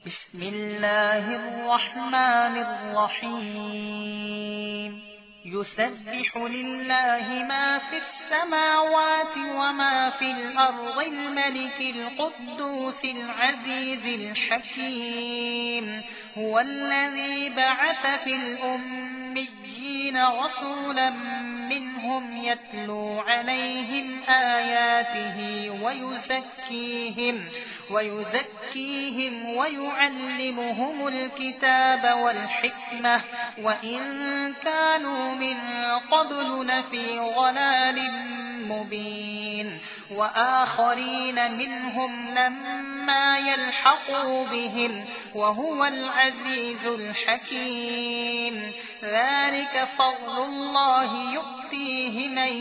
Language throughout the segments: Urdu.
بسم الله الرحمن الرحيم يسبح لله ما في السماوات وما في الأرض الملك القدوس العزيز الحكيم هو الذي بعث في الأميين رسولا منهم يتلو عليهم آياته ويزكيهم ويعلمهم الكتاب والحكمة وإن كانوا من قبل لفي ضلال مبين وآخرين منهم لما يلحقوا بهم وهو العزيز الحكيم ذلك فضل الله يؤتيه من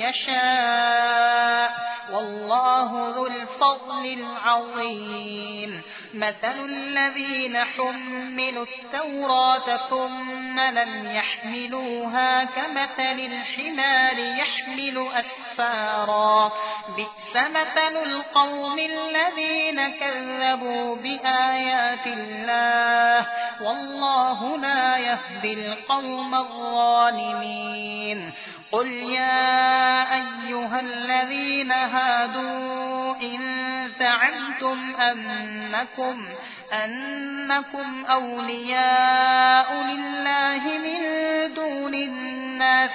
يشاء والله ذو الفضل العظيم مثل الذين حملوا التوراة ثم لم يحملوها كمثل الحمار يحمل أسفارا بئس مثل القوم الذين كذبوا بآيات الله والله لا يهدي القوم الظالمين قل يا أيها الذين هادوا إن زعمتم أنكم أولياء لله من دون الناس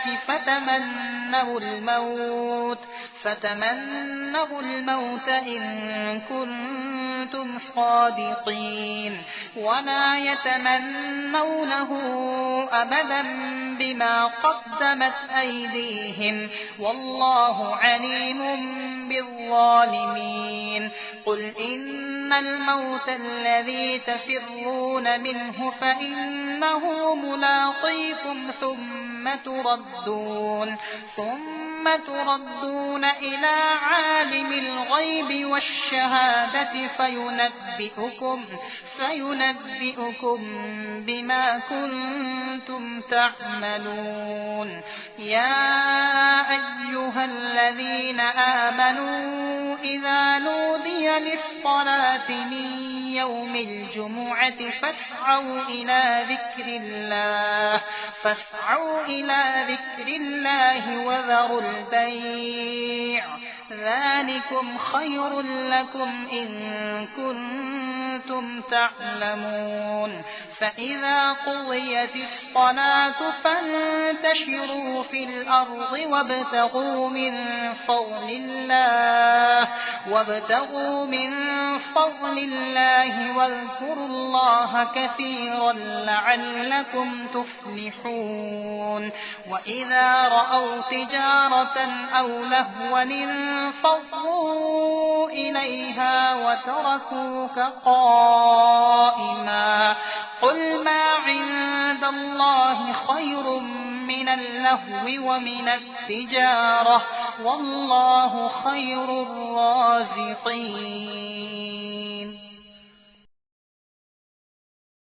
فتمنوا الموت إن كنتم صادقين ولا يتمنونه أبدا بما قدمت أيديهم والله عليم بالظالمين قل إن الموت الذي تفرون منه فإنه ملاقيكم ثم تردون إلى عالم الغيب والشهادة فينبئكم بما كنتم تعملون يا أيها الذين آمنوا إذا نودي للصلاة من يوم الجمعة فاسعوا إلى ذكر الله وذروا البيع ذلكم خير لكم إن كنتم تعلمون فإذا قضيت الصلاة فانتشروا في الأرض وابتغوا من فضل الله واذكروا الله كثيرا لعلكم تفلحون وإذا رأوا تجارة أو لهوا انفضوا إليها وتركوك قائما قل ما عند الله خير من اللهو ومن التجارة والله خير الرازقين